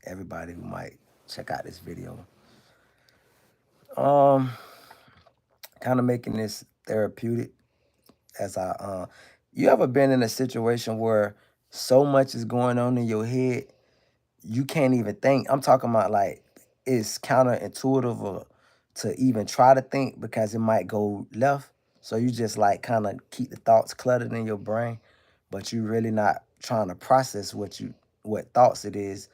everybody who might check out this video. Um, kind of making this therapeutic as you ever been in a situation where so much is going on in your head you can't even think? I'm talking about like it's counterintuitive to even try to think because it might go left. So you just like kind of keep the thoughts cluttered in your brain, but you really not trying to process what thoughts it is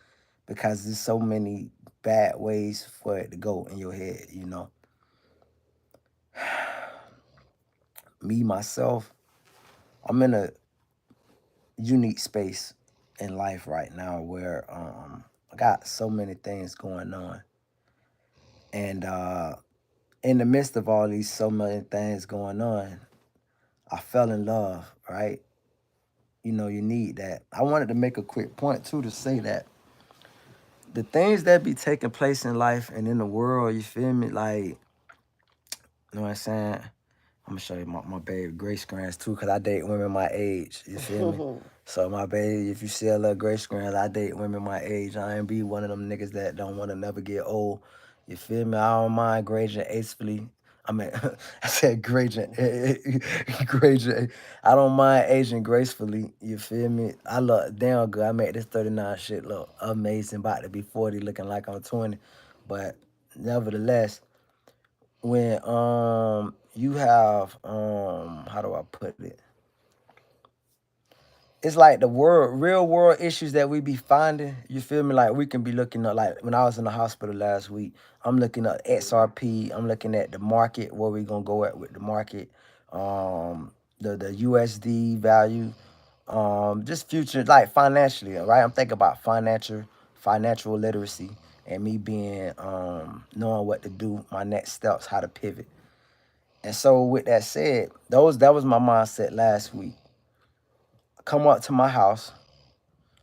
because there's so many bad ways for it to go in your head. Me myself, I'm in a unique space in life right now where I got so many things going on. And in the midst of all these so many things going on, I fell in love, right? You need that. I wanted to make a quick point too to say that the things that be taking place in life and in the world, you feel me? Like, you know what I'm saying? I'm gonna show you my baby Grace Grants too, cause I date women my age. You feel me? So my baby, if you see a little Grace Grants, I date women my age. I ain't be one of them niggas that don't want to never get old. You feel me? I don't mind grading acefully. I mean, I said grading, grading. I don't mind aging gracefully. You feel me? I look damn good. I made this 39 shit look amazing. About to be 40, looking like I'm 20. But nevertheless, when you have how do I put it? It's like the real world issues that we be finding. You feel me? Like we can be looking at, like when I was in the hospital last week, I'm looking at XRP. I'm looking at the market, where we gonna go at with the market, the USD value, just future like financially, right? I'm thinking about financial literacy and me being knowing what to do, my next steps, how to pivot. And so with that said, that was my mindset last week. Come up to my house.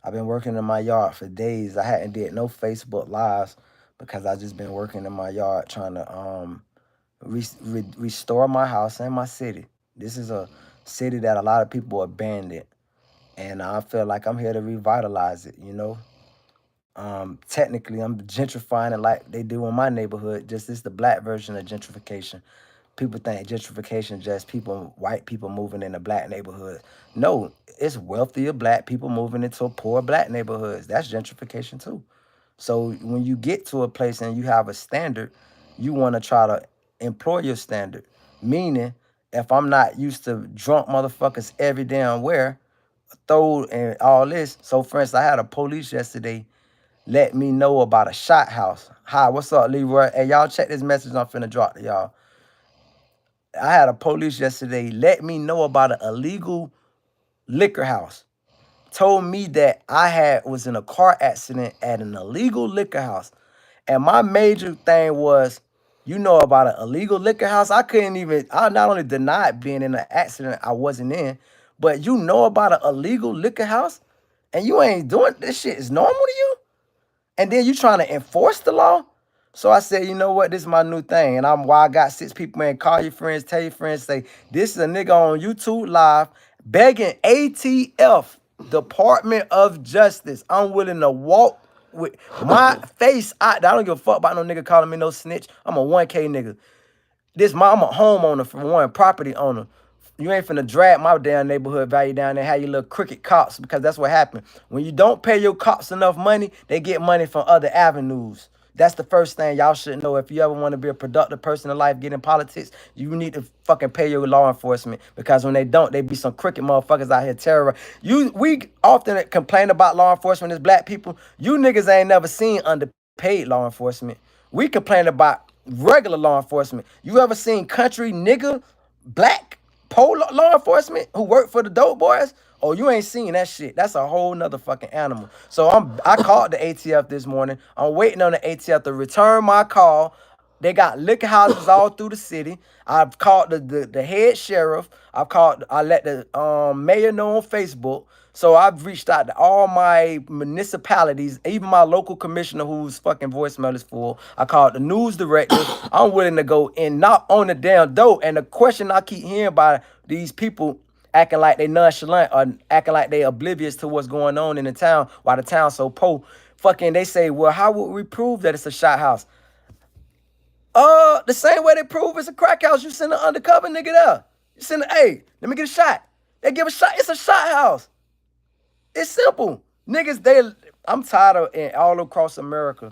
I've been working in my yard for days. I hadn't did no Facebook lives because I just been working in my yard trying to restore my house and my city. This is a city that a lot of people abandoned, and I feel like I'm here to revitalize it. Technically, I'm gentrifying it like they do in my neighborhood. Just it's the black version of gentrification. People think gentrification is just white people moving into black neighborhoods. No, it's wealthier black people moving into poor black neighborhoods. That's gentrification too. So when you get to a place and you have a standard, you want to try to employ your standard. Meaning, if I'm not used to drunk motherfuckers every damn where, throw and all this. So for instance, I had a police yesterday let me know about a shot house. Hi, what's up, Leroy? Hey, y'all check this message I'm finna drop to y'all. I had a police yesterday let me know about an illegal liquor house. Told me that was in a car accident at an illegal liquor house. And my major thing was, about an illegal liquor house. I not only denied being in an accident I wasn't in, but about an illegal liquor house and you ain't doing this shit is normal to you? And then you trying to enforce the law? So I said, you know what? This is my new thing. And I got 6 people, man. Call your friends, tell your friends, say, this is a nigga on YouTube Live begging ATF, Department of Justice. I'm willing to walk with my face out. I don't give a fuck about no nigga calling me no snitch. I'm a 1K nigga. I'm a homeowner for one, property owner. You ain't finna drag my damn neighborhood value down there, have your little crooked cops, because that's what happened. When you don't pay your cops enough money, they get money from other avenues. That's the first thing y'all should know. If you ever want to be a productive person in life, get in politics, you need to fucking pay your law enforcement. Because when they don't, they be some crooked motherfuckers out here terror. We often complain about law enforcement as black people. You niggas ain't never seen underpaid law enforcement. We complain about regular law enforcement. You ever seen country nigga black pole law enforcement who work for the dope boys? Oh, you ain't seen that shit. That's a whole nother fucking animal. So I called the ATF this morning. I'm waiting on the ATF to return my call. They got liquor houses all through the city. I've called the head sheriff. I let the mayor know on Facebook. So I've reached out to all my municipalities, even my local commissioner whose fucking voicemail is full. I called the news director. I'm willing to go and knock on the damn door. And the question I keep hearing by these people acting like they nonchalant or acting like they oblivious to what's going on in the town while the town's so poor. fucking they say, well, how would we prove that it's a shot house? The same way they prove it's a crack house. You send an undercover nigga there. You send hey, let me get a shot. They give a shot. It's a shot house. It's simple. Niggas, I'm tired of all across America.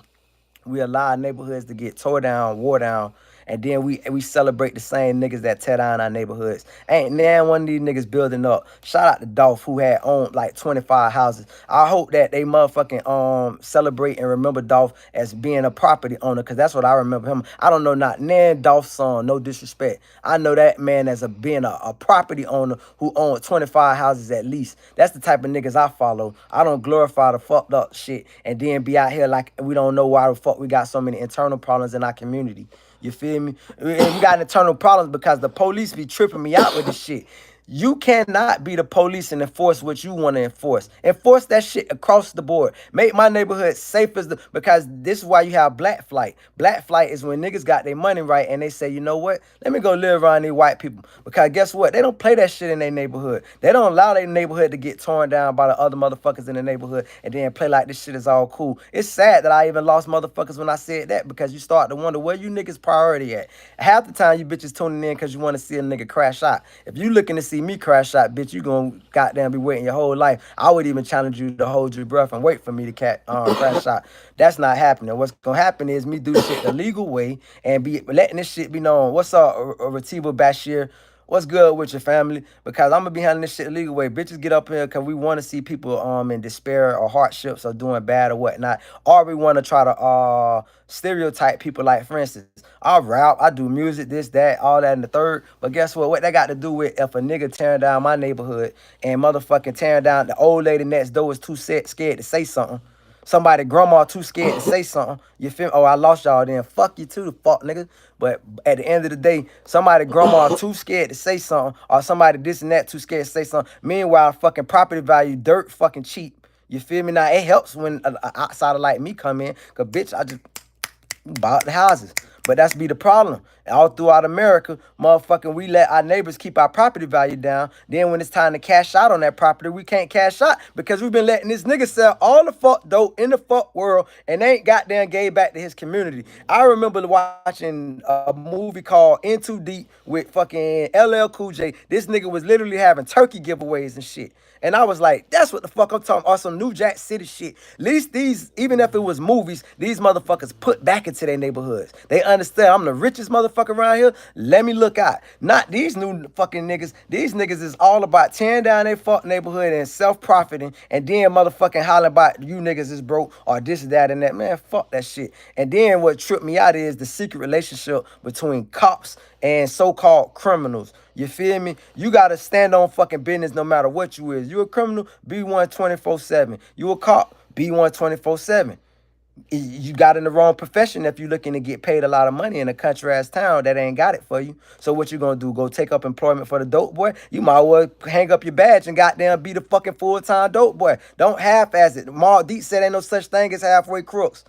We allow neighborhoods to get tore down, wore down, and then we celebrate the same niggas that tear down our neighborhoods. Ain't now one of these niggas building up. Shout out to Dolph who had owned like 25 houses. I hope that they motherfucking celebrate and remember Dolph as being a property owner, cause that's what I remember him. I don't know not nan Dolph's son, no disrespect. I know that man as being a property owner who owned 25 houses at least. That's the type of niggas I follow. I don't glorify the fucked up shit and then be out here like we don't know why the fuck we got so many internal problems in our community. You feel me? We got internal problems because the police be tripping me out with this shit. You cannot be the police and enforce what you want to enforce. Enforce that shit across the board. Make my neighborhood safe because this is why you have black flight. Black flight is when niggas got their money right and they say, you know what? Let me go live around these white people. Because guess what? They don't play that shit in their neighborhood. They don't allow their neighborhood to get torn down by the other motherfuckers in the neighborhood and then play like this shit is all cool. It's sad that I even lost motherfuckers when I said that because you start to wonder where you niggas priority at. Half the time you bitches tuning in because you want to see a nigga crash out. If you looking to see me crash out, bitch, you gonna goddamn be waiting your whole life. I would even challenge you to hold your breath and wait for me to crash out. That's not happening. What's gonna happen is me do shit the legal way and be letting this shit be known. What's up, Ratiba Bashir? What's good with your family? Because I'm gonna be handling this shit the legal way. Bitches get up here because we want to see people in despair or hardships or doing bad or whatnot. Or we want to try to stereotype people like, for instance, I rap, I do music, this, that, all that, and the third. But guess what? What that got to do with if a nigga tearing down my neighborhood and motherfucking tearing down the old lady next door is too scared to say something. Somebody grandma too scared to say something. You feel me? Oh, I lost y'all then. Fuck you too, the fuck nigga. But at the end of the day, somebody grandma too scared to say something, or somebody this and that too scared to say something. Meanwhile, fucking property value dirt fucking cheap. You feel me? Now it helps when an outsider like me come in, cause bitch, I just bought the houses. But that's be the problem. All throughout America, motherfucking, we let our neighbors keep our property value down. Then when it's time to cash out on that property, we can't cash out because we've been letting this nigga sell all the fuck dope in the fuck world and they ain't goddamn gave back to his community. I remember watching a movie called In Too Deep with fucking LL Cool J. This nigga was literally having turkey giveaways and shit. And I was like, that's what the fuck I'm talking about. Some New Jack City shit. At least these, even if it was movies, these motherfuckers put back into their neighborhoods. They understand I'm the richest motherfucker around here. Let me look out. Not these new fucking niggas. These niggas is all about tearing down their fuck neighborhood and self-profiting and then motherfucking hollering about you niggas is broke or this, that, and that. Man, fuck that shit. And then what tripped me out is the secret relationship between cops and so-called criminals. You feel me? You got to stand on fucking business no matter what you is. You a criminal, be one 24/7. You a cop, be one 24/7. You got in the wrong profession if you're looking to get paid a lot of money in a country-ass town that ain't got it for you. So what you gonna do? Go take up employment for the dope boy? You might well hang up your badge and goddamn be the fucking full-time dope boy. Don't half-ass it. Mark Deet said ain't no such thing as halfway crooks.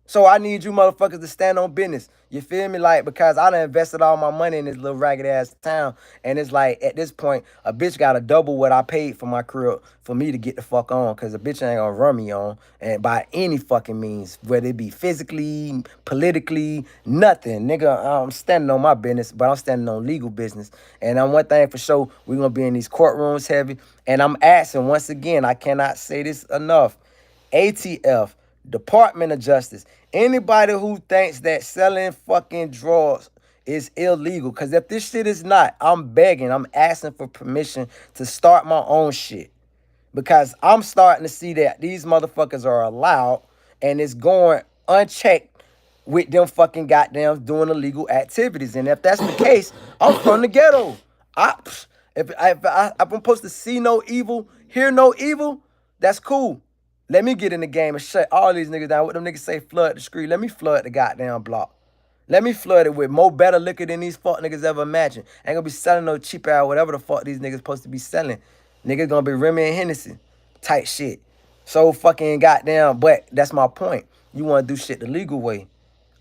So I need you motherfuckers to stand on business. You feel me? Like, because I done invested all my money in this little ragged ass town. And it's like, at this point, a bitch got to double what I paid for my crib for me to get the fuck on. Because a bitch ain't gonna run me on. And by any fucking means, whether it be physically, politically, nothing. Nigga, I'm standing on my business, but I'm standing on legal business. And one thing for sure, we're gonna be in these courtrooms heavy. And I'm asking, once again, I cannot say this enough. ATF, Department of Justice, anybody who thinks that selling fucking drugs is illegal, because if this shit is not, I'm begging, I'm asking for permission to start my own shit. Because I'm starting to see that these motherfuckers are allowed and it's going unchecked with them fucking goddamn doing illegal activities. And if that's the case, I'm from the ghetto. If I'm supposed to see no evil, hear no evil, that's cool. Let me get in the game and shut all these niggas down. What them niggas say, flood the street. Let me flood the goddamn block. Let me flood it with more better liquor than these fuck niggas ever imagined. Ain't gonna be selling no cheap ass whatever the fuck these niggas supposed to be selling. Niggas gonna be Remy and Hennessy type shit. So fucking goddamn, but that's my point. You wanna do shit the legal way.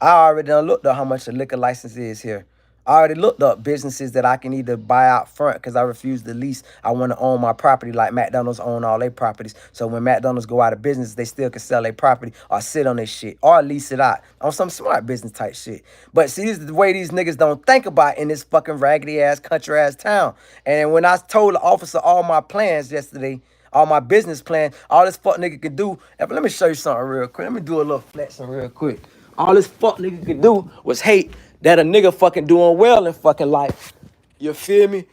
I already done looked up how much a liquor license is here. I already looked up businesses that I can either buy out front because I refuse to lease. I want to own my property like McDonald's own all their properties. So when McDonald's go out of business, they still can sell their property or sit on their shit or lease it out on some smart business type shit. But see, this is the way these niggas don't think about in this fucking raggedy ass country ass town. And when I told the officer all my plans yesterday, all my business plan, all this fuck nigga could do. Let me show you something real quick. Let me do a little flexing real quick. All this fuck nigga could do was hate that a nigga fucking doing well in fucking life. You feel me?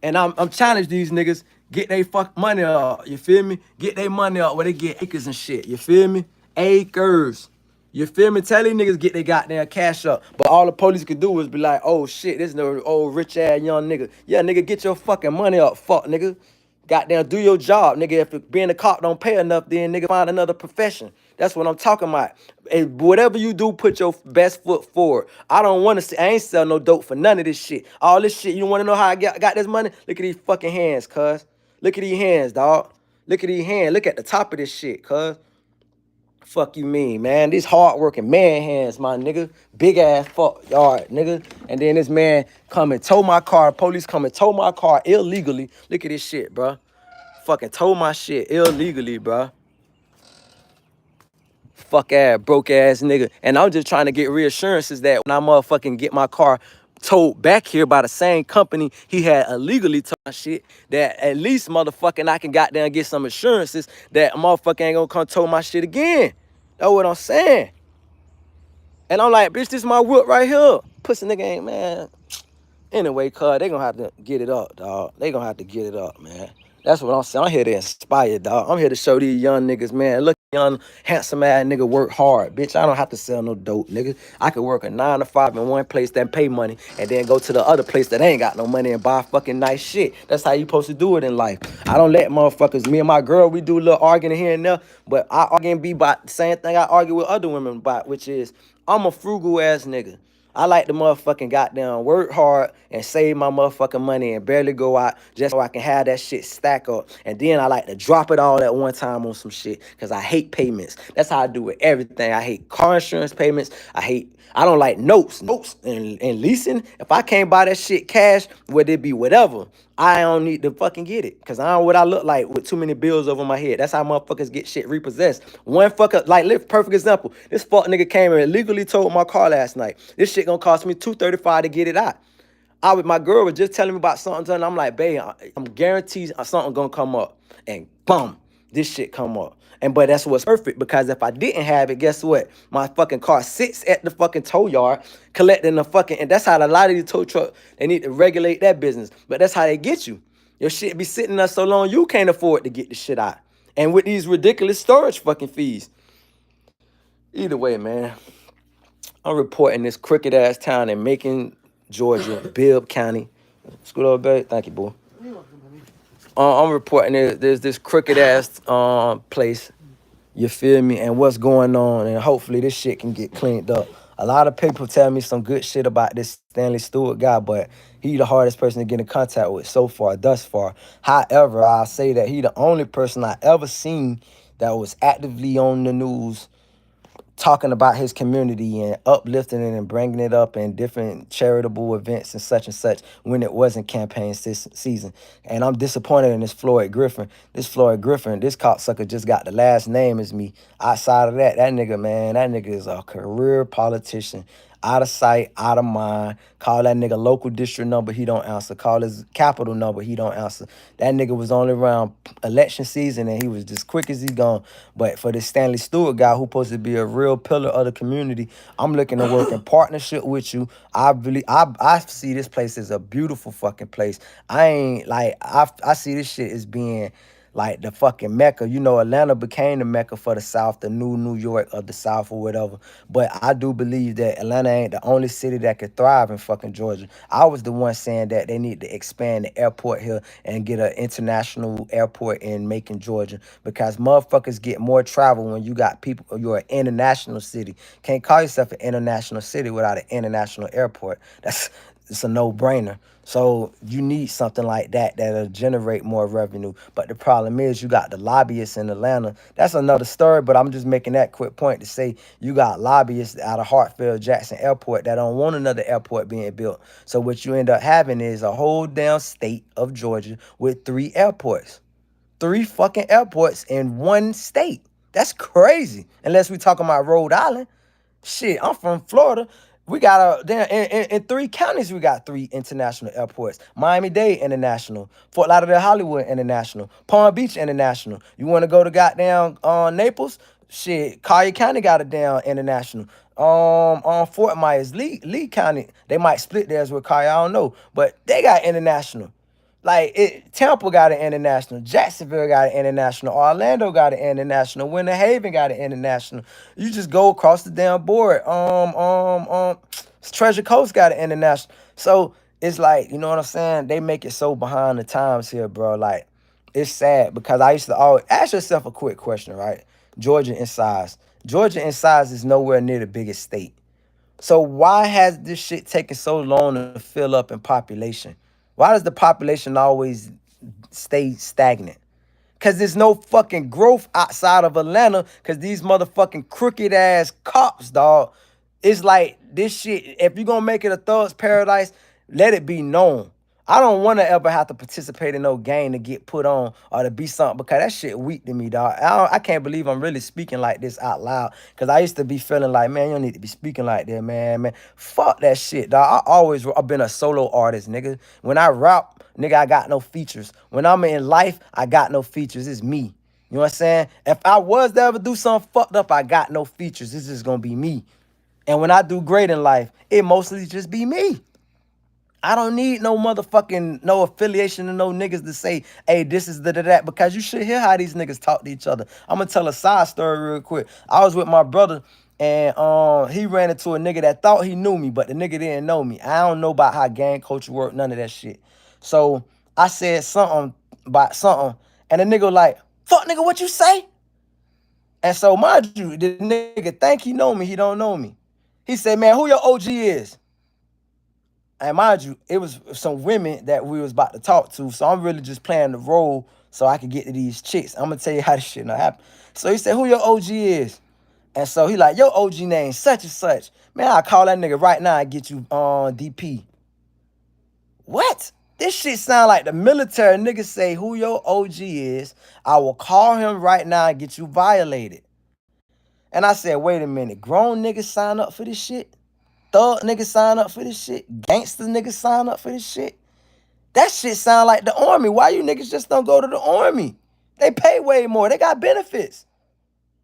And I'm challenging these niggas, get they fuck money up. You feel me? Get they money up where they get acres and shit. You feel me? Acres. You feel me? Tell these niggas get their goddamn cash up. But all the police could do was be like, oh shit, this no old rich ass young nigga. Yeah, nigga, get your fucking money up, fuck nigga. Goddamn, do your job, nigga. If being a cop don't pay enough, then nigga find another profession. That's what I'm talking about. And whatever you do, put your best foot forward. I don't want to see. I ain't sell no dope for none of this shit. All this shit. You want to know how I got this money? Look at these fucking hands, cuz. Look at these hands, dog. Look at these hands. Look at the top of this shit, cuz. Fuck you mean, man? These hard-working man hands, my nigga. Big ass fuck yard, nigga. And then this man come and tow my car. Police come and tow my car illegally. Look at this shit, bro. Fucking tow my shit illegally, bro. Fuck ass, broke ass nigga. And I'm just trying to get reassurances that when I motherfucking get my car towed back here by the same company he had illegally towed my shit, that at least motherfucking I can goddamn get some assurances that a motherfucker ain't gonna come tow my shit again. That's what I'm saying. And I'm like, bitch, this is my whip right here. Pussy nigga ain't, man. Anyway, cuz, they gonna have to get it up, dog. They gonna have to get it up, man. That's what I'm saying. I'm here to inspire, dog. I'm here to show these young niggas, man. Look, young, handsome ass nigga work hard. Bitch, I don't have to sell no dope, nigga. I could work a 9 to 5 in one place that pay money and then go to the other place that ain't got no money and buy fucking nice shit. That's how you supposed to do it in life. I don't let motherfuckers, me and my girl, we do a little arguing here and there, but I argue be about the same thing I argue with other women about, which is I'm a frugal ass nigga. I like to motherfucking goddamn work hard and save my motherfucking money and barely go out just so I can have that shit stack up. And then I like to drop it all at one time on some shit because I hate payments. That's how I do with everything. I hate car insurance payments. I don't like notes and leasing. If I can't buy that shit cash, whether it be whatever, I don't need to fucking get it. Cause I don't know what I look like with too many bills over my head. That's how motherfuckers get shit repossessed. One fucker, like, perfect example. This fuck nigga came and illegally towed my car last night. This shit gonna cost me $235 to get it out. My girl was just telling me about something, and I'm like, babe, I'm guaranteed something gonna come up. And boom, this shit come up. But that's what's perfect, because if I didn't have it, guess what? My fucking car sits at the fucking tow yard collecting the fucking, and that's how a lot of these tow trucks, they need to regulate that business. But that's how they get you. Your shit be sitting there so long you can't afford to get the shit out. And with these ridiculous storage fucking fees. Either way, man, I'm reporting this crooked ass town in Macon, Georgia, Bibb County. Scoot over, babe. Thank you, boy. I'm reporting there's this crooked ass place. You feel me? And what's going on? And hopefully this shit can get cleaned up. A lot of people tell me some good shit about this Stanley Stewart guy, but he the hardest person to get in contact with so far, thus far. However, I'll say that he the only person I ever seen that was actively on the news talking about his community and uplifting it and bringing it up in different charitable events and such when it wasn't campaign season. And I'm disappointed in this Floyd Griffin. This cocksucker just got the last name as me. Outside of that nigga, man, that nigga is a career politician. Out of sight, out of mind. Call that nigga local district number, he don't answer. Call his capital number, he don't answer. That nigga was only around election season and he was just quick as he gone. But for this Stanley Stewart guy who supposed to be a real pillar of the community, I'm looking to work in partnership with you. I see this place as a beautiful fucking place. I see this shit as being like the fucking Mecca. You know, Atlanta became the Mecca for the South, the new New York of the South or whatever. But I do believe that Atlanta ain't the only city that could thrive in fucking Georgia. I was the one saying that they need to expand the airport here and get an international airport in Macon, Georgia, because motherfuckers get more travel when you got people, you're an international city. Can't call yourself an international city without an international airport. It's a no-brainer. So you need something like that that'll generate more revenue. But the problem is you got the lobbyists in Atlanta. That's another story, but I'm just making that quick point to say you got lobbyists out of Hartfield Jackson Airport that don't want another airport being built. So what you end up having is a whole damn state of Georgia with 3 airports. 3 fucking airports in one state. That's crazy. Unless we talking about Rhode Island. Shit, I'm from Florida. We got damn in 3 counties. We got 3 international airports: Miami-Dade International, Fort Lauderdale Hollywood International, Palm Beach International. You want to go to goddamn Naples? Shit, Collier County got a damn international. Fort Myers, Lee County, they might split theirs with Collier. I don't know, but they got international. Tampa got an international, Jacksonville got an international, Orlando got an international, Winter Haven got an international. You just go across the damn board. Treasure Coast got an international. So it's like, you know what I'm saying? They make it so behind the times here, bro. Like, it's sad because I used to always ask yourself a quick question, right? Georgia in size. Georgia in size is nowhere near the biggest state. So why has this shit taken so long to fill up in population? Why does the population always stay stagnant? Cause there's no fucking growth outside of Atlanta. Cause these motherfucking crooked ass cops, dog. It's like this shit. If you gonna make it a thug's paradise, let it be known. I don't want to ever have to participate in no game to get put on or to be something because that shit weak to me, dog. I can't believe I'm really speaking like this out loud because I used to be feeling like, man, you don't need to be speaking like that, man. Fuck that shit, dog. I've been a solo artist, nigga. When I rap, nigga, I got no features. When I'm in life, I got no features. It's me. You know what I'm saying? If I was to ever do something fucked up, I got no features. This is gonna be me. And when I do great in life, it mostly just be me. I don't need no motherfucking no affiliation to no niggas to say, hey, this is that, because you should hear how these niggas talk to each other. I'm gonna tell a side story real quick. I was with my brother and he ran into a nigga that thought he knew me, but the nigga didn't know me. I don't know about how gang culture work, none of that shit. So I said something about something, and the nigga like, fuck nigga, what you say? And so mind you, the nigga think he know me, he don't know me. He said, man, who your OG is? And mind you, it was some women that we was about to talk to. So I'm really just playing the role so I could get to these chicks. I'm gonna tell you how this shit not happen. So he said, who your OG is? And so he like, your OG name such and such. Man, I'll call that nigga right now and get you on DP. What? This shit sound like the military. Niggas say who your OG is. I will call him right now and get you violated. And I said, wait a minute. Grown niggas sign up for this shit? Thug niggas sign up for this shit? Gangster niggas sign up for this shit? That shit sound like the army. Why you niggas just don't go to the army? They pay way more. They got benefits.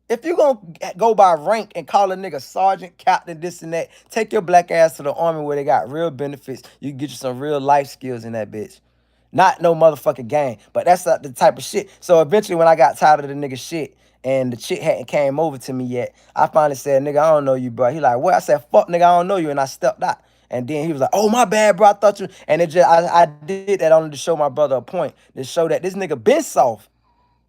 If you gonna go by rank and call a nigga sergeant, captain, this and that, take your black ass to the army where they got real benefits. You can get you some real life skills in that bitch. Not no motherfucking gang, but that's not the type of shit. So eventually when I got tired of the nigga shit and the chick hadn't came over to me yet, I finally said, nigga, I don't know you, bro. He like, what? I said, fuck, nigga, I don't know you. And I stepped out. And then he was like, oh, my bad, bro. I thought you. And it just, I did that only to show my brother a point, to show that this nigga been soft.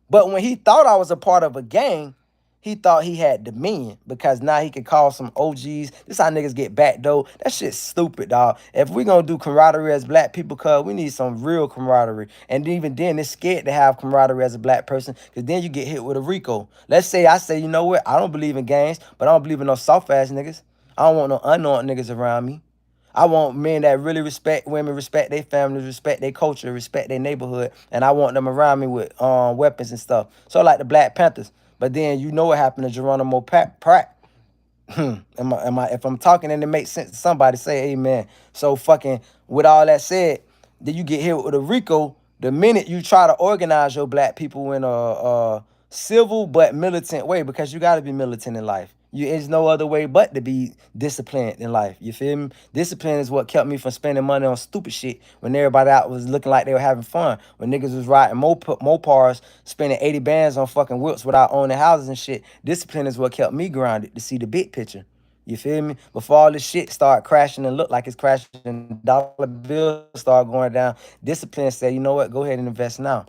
But when he thought I was a part of a gang, he thought he had dominion because now he could call some OGs. This how niggas get back though. That shit's stupid, dog. If we gonna do camaraderie as black people, cuz we need some real camaraderie. And even then, it's scared to have camaraderie as a black person because then you get hit with a RICO. Let's say I say, you know what? I don't believe in gangs, but I don't believe in no soft ass niggas. I don't want no unknown niggas around me. I want men that really respect women, respect their families, respect their culture, respect their neighborhood, and I want them around me with weapons and stuff. So like the Black Panthers. But then you know what happened to Geronimo Pratt. If I'm talking and it makes sense to somebody, say amen. So fucking with all that said, then you get hit with a RICO the minute you try to organize your black people in a civil but militant way, because you got to be militant in life. There's no other way but to be disciplined in life. You feel me? Discipline is what kept me from spending money on stupid shit when everybody out was looking like they were having fun. When niggas was riding Mopars, spending 80 bands on fucking whips without owning houses and shit. Discipline is what kept me grounded to see the big picture. You feel me? Before all this shit start crashing and look like it's crashing, dollar bills start going down, discipline said, you know what? Go ahead and invest now.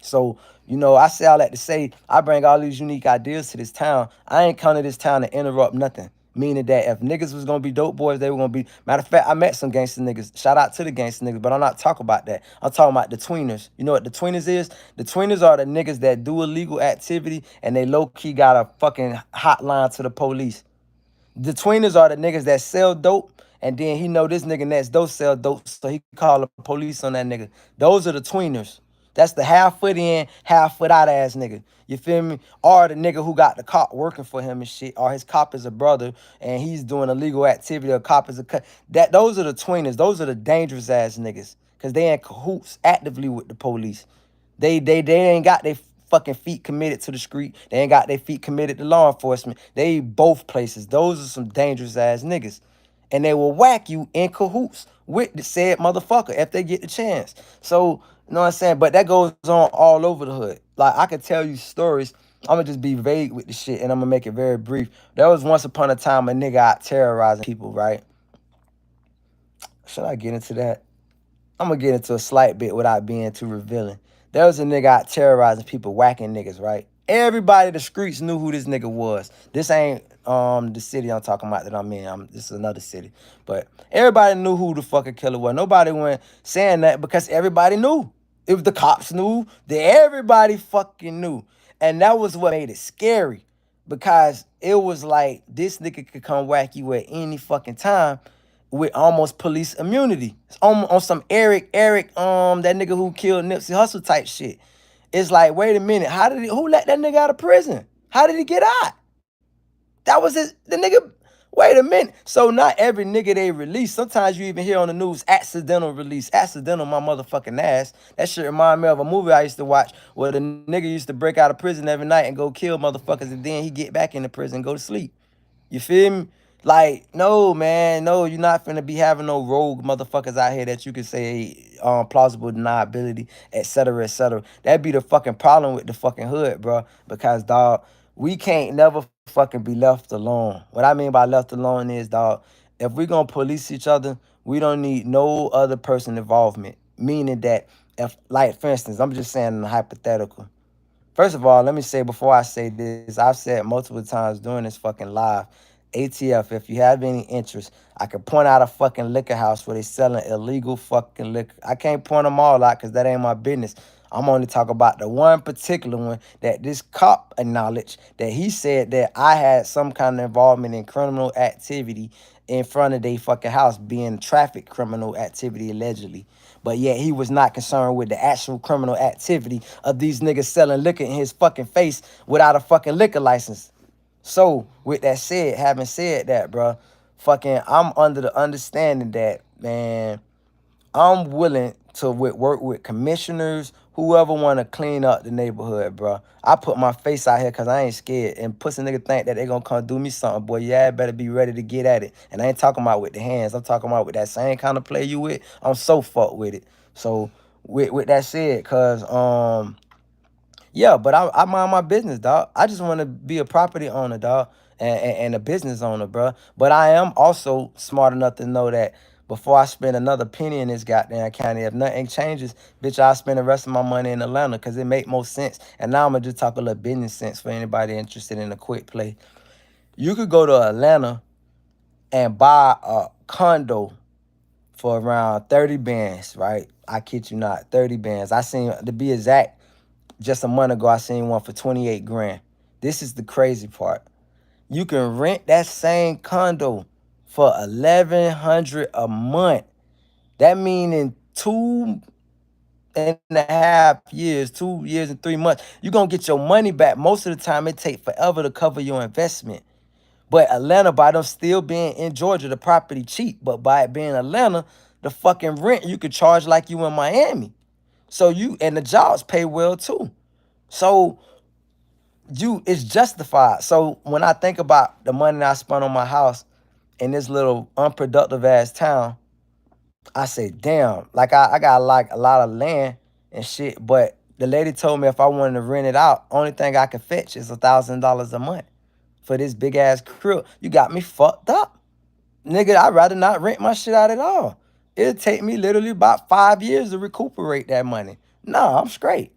So, you know, I say all that to say, I bring all these unique ideas to this town. I ain't come to this town to interrupt nothing. Meaning that if niggas was gonna be dope boys, they were gonna be. Matter of fact, I met some gangster niggas. Shout out to the gangster niggas, but I'm not talking about that. I'm talking about the tweeners. You know what the tweeners is? The tweeners are the niggas that do illegal activity and they low key got a fucking hotline to the police. The tweeners are the niggas that sell dope, and then he know this nigga next door sell dope, so he call the police on that nigga. Those are the tweeners. That's the half foot in, half foot out ass nigga. You feel me? Or the nigga who got the cop working for him and shit, or his cop is a brother and he's doing illegal activity, or cop is a cut. Those are the tweeners. Those are the dangerous ass niggas. Cause they in cahoots actively with the police. They ain't got their fucking feet committed to the street. They ain't got their feet committed to law enforcement. They both places. Those are some dangerous ass niggas. And they will whack you in cahoots with the said motherfucker if they get the chance. So, you know what I'm saying? But that goes on all over the hood. Like, I could tell you stories. I'm gonna just be vague with the shit and I'm gonna make it very brief. There was once upon a time a nigga out terrorizing people, right? Should I get into that? I'm gonna get into a slight bit without being too revealing. There was a nigga out terrorizing people, whacking niggas, right? Everybody in the streets knew who this nigga was. This ain't the city I'm talking about that I'm in. This is another city. But everybody knew who the fucking killer was. Nobody went saying that because everybody knew. If the cops knew, then everybody fucking knew. And that was what made it scary. Because it was like this nigga could come whack you at any fucking time with almost police immunity. It's on some Eric, that nigga who killed Nipsey Hussle type shit. It's like, wait a minute, who let that nigga out of prison? How did he get out? That was the nigga. Wait a minute. So not every nigga they release. Sometimes you even hear on the news, accidental release. Accidental, my motherfucking ass. That shit remind me of a movie I used to watch where the nigga used to break out of prison every night and go kill motherfuckers, and then he get back in the prison and go to sleep. You feel me? Like, no, man, no, you're not finna be having no rogue motherfuckers out here that you can say plausible deniability, et cetera, et cetera. That'd be the fucking problem with the fucking hood, bro. Because, dog, we can't never fucking be left alone. What I mean by left alone is, dog, if we gonna police each other, we don't need no other person involvement. Meaning that if, like, for instance, I'm just saying in a hypothetical. First of all, let me say before I say this, I've said multiple times during this fucking live, ATF, if you have any interest, I can point out a fucking liquor house where they selling illegal fucking liquor. I can't point them all out because that ain't my business. I'm only talking about the one particular one that this cop acknowledged that he said that I had some kind of involvement in criminal activity in front of their fucking house, being traffic criminal activity allegedly. But yet he was not concerned with the actual criminal activity of these niggas selling liquor in his fucking face without a fucking liquor license. So, with that said, having said that, bro, fucking, I'm under the understanding that, man, I'm willing to work with commissioners, whoever want to clean up the neighborhood, bro. I put my face out here because I ain't scared. And pussy nigga think that they going to come do me something, boy. Yeah, I better be ready to get at it. And I ain't talking about with the hands. I'm talking about with that same kind of play you with. I'm so fucked with it. So, with that said, because, yeah, but I mind my business, dog. I just want to be a property owner, dog, and a business owner, bro. But I am also smart enough to know that before I spend another penny in this goddamn county, if nothing changes, bitch, I'll spend the rest of my money in Atlanta because it make more sense. And now I'm going to just talk a little business sense for anybody interested in a quick play. You could go to Atlanta and buy a condo for around 30 bands, right? I kid you not, 30 bands. I seen, to be exact, just a month ago, I seen one for 28 grand. This is the crazy part. You can rent that same condo for 1,100 a month. That means in 2.5 years, 2 years and 3 months, you're going to get your money back. Most of the time, it take forever to cover your investment. But Atlanta, by them still being in Georgia, the property cheap. But by it being Atlanta, the fucking rent, you could charge like you in Miami. So and the jobs pay well too. So it's justified. So when I think about the money I spent on my house in this little unproductive ass town, I say, damn, like I got like a lot of land and shit, but the lady told me if I wanted to rent it out, only thing I could fetch is $1,000 a month for this big ass crib. You got me fucked up. Nigga, I'd rather not rent my shit out at all. It'll take me literally about 5 years to recuperate that money. No, I'm straight.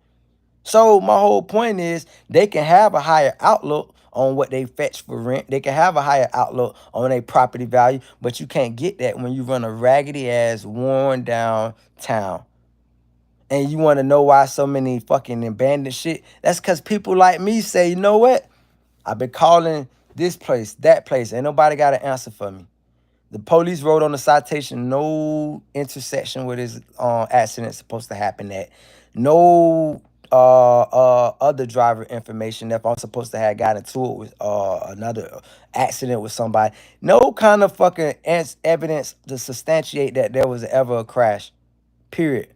So my whole point is they can have a higher outlook on what they fetch for rent. They can have a higher outlook on their property value, but you can't get that when you run a raggedy ass, worn down town. And you want to know why so many fucking abandoned shit? That's because people like me say, you know what? I've been calling this place, that place. Ain't nobody got an answer for me. The police wrote on the citation, no intersection where this accident supposed to happen at. No other driver information if I'm supposed to have got into it with another accident with somebody. No kind of fucking evidence to substantiate that there was ever a crash. Period.